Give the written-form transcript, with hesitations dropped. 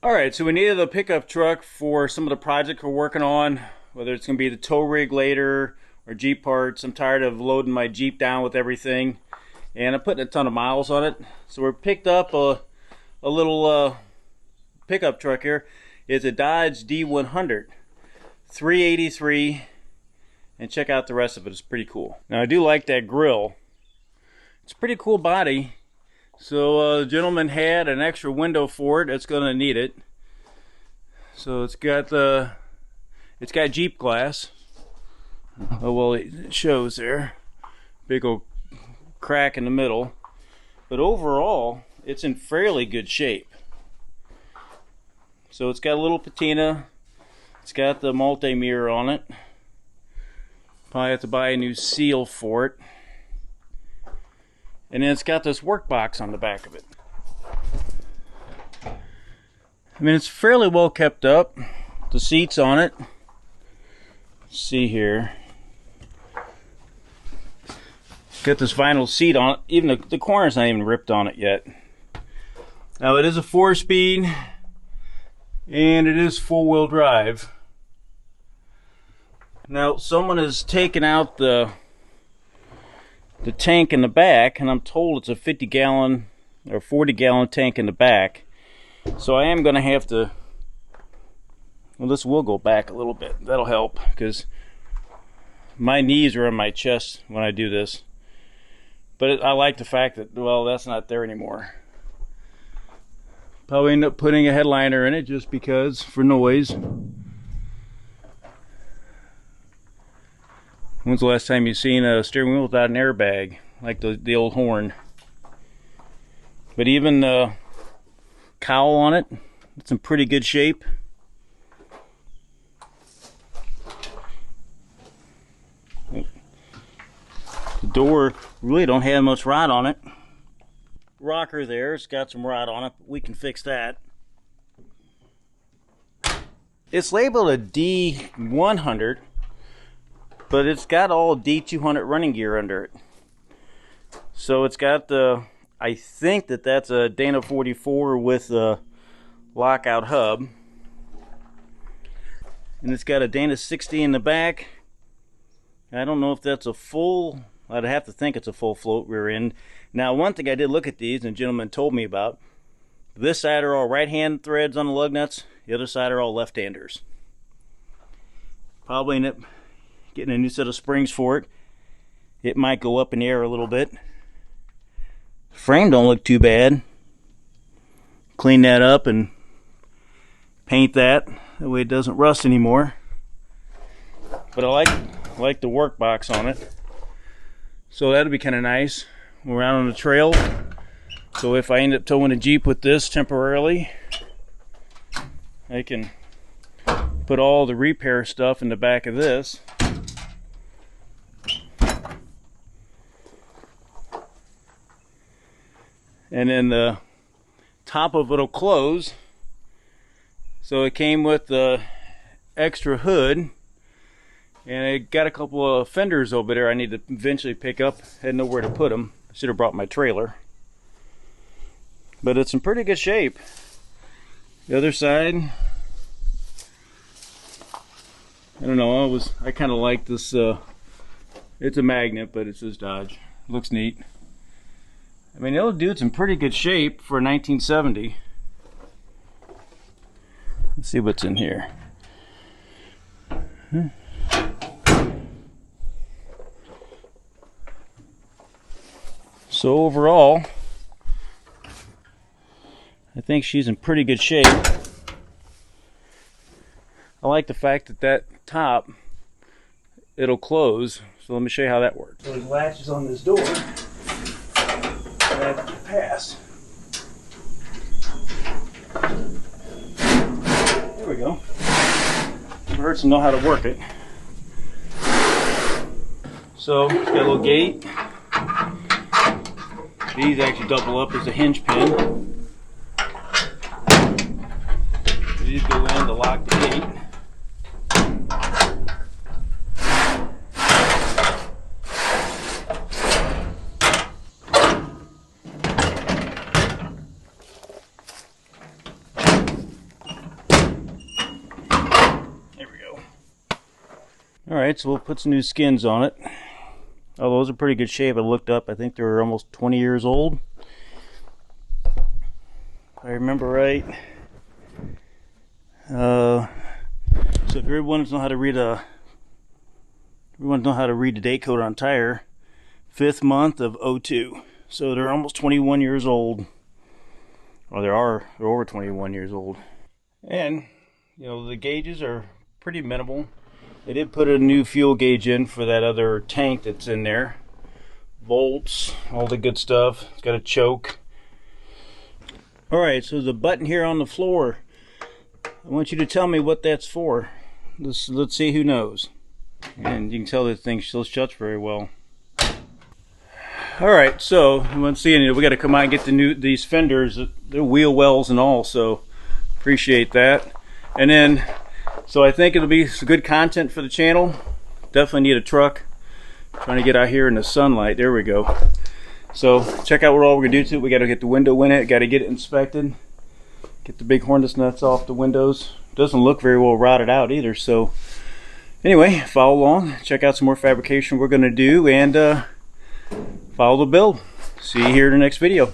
Alright, so we needed a pickup truck for some of the projects we're working on, whether it's going to be the tow rig later or Jeep parts. I'm tired of loading my Jeep down with everything, and I'm putting a ton of miles on it. So we picked up a little pickup truck here. It's a Dodge D100, 383, and check out the rest of it. It's pretty cool. Now I do like that grill. It's a pretty cool body. So the gentleman had an extra window for it. It's gonna need it. So it's got Jeep glass. Oh well, it shows there. Big old crack in the middle. But overall, it's in fairly good shape. So it's got a little patina. It's got the multi-mirror on it. Probably have to buy a new seal for it. And then it's got this workbox on the back of it. I mean, it's fairly well kept up. The seats on it. Let's see here. Got this vinyl seat on it. Even the corner's not even ripped on it yet. Now it is a 4-speed, and it is 4-wheel drive. Now someone has taken out the tank in the back, and I'm told it's a 50-gallon or 40-gallon tank in the back. So I am going to have to, well, this will go back a little bit. That'll help, because my knees are on my chest when I do this. But I like the fact that, well, that's not there anymore. Probably end up putting a headliner in it just because, for noise. When's the last time you've seen a steering wheel without an airbag, like the old horn? But even the cowl on it, it's in pretty good shape. The door really don't have much rot on it. Rocker there, it's got some rot on it, but we can fix that. It's labeled a D100. But it's got all D200 running gear under it. So it's got the, I think that's a Dana 44 with a lockout hub. And it's got a Dana 60 in the back. I don't know if that's a full, I'd have to think it's a full float rear end. Now one thing I did look at these, and a gentleman told me about, this side are all right hand threads on the lug nuts, the other side are all left-handers. Probably end up getting a new set of springs for it. It might go up in the air a little bit. Frame don't look too bad. Clean that up and paint that way it doesn't rust anymore. But I like the workbox on it. So that'll be kind of nice. We're out on the trail. So if I end up towing a Jeep with this temporarily, I can put all the repair stuff in the back of this. And then the top of it'll close. So it came with the extra hood, and it got a couple of fenders over there I need to eventually pick up. Had nowhere to put them. I should have brought my trailer. But it's in pretty good shape. The other side, I don't know, I kind of like this. It's a magnet, but it says Dodge. Looks neat. I mean, the old dude's in pretty good shape for 1970. Let's see what's in here. So overall, I think she's in pretty good shape. I like the fact that top, it'll close. So let me show you how that works. So there's latches on this door. That pass. There we go. Never hurts to know how to work it. So it's got a little gate. These actually double up as a hinge pin. These go in to lock the gate. Alright, so we'll put some new skins on it. Oh, those are pretty good shape. I looked up, I think they were almost 20 years old. If I remember right. So if everyone knows how to read a the date code on tire, 5th month of 02. So they're almost 21 years old. Or they're over 21 years old. And you know, the gauges are pretty minimal. They did put a new fuel gauge in for that other tank that's in there. Volts, all the good stuff. It's got a choke. Alright, so the button here on the floor, I want you to tell me what that's for. Let's see who knows. And you can tell this thing still shuts very well. Alright, so once again, we got to come out and get these fenders, the wheel wells and all, so appreciate that. And then, so I think it'll be some good content for the channel. Definitely need a truck. Trying to get out here in the sunlight. There we go. So check out what all we're gonna do to it. We got to get the window in it. Got to get it inspected. Get the big hornet's nuts off the windows. Doesn't look very well rotted out either. So anyway, follow along. Check out some more fabrication we're gonna do and follow the build. See you here in the next video.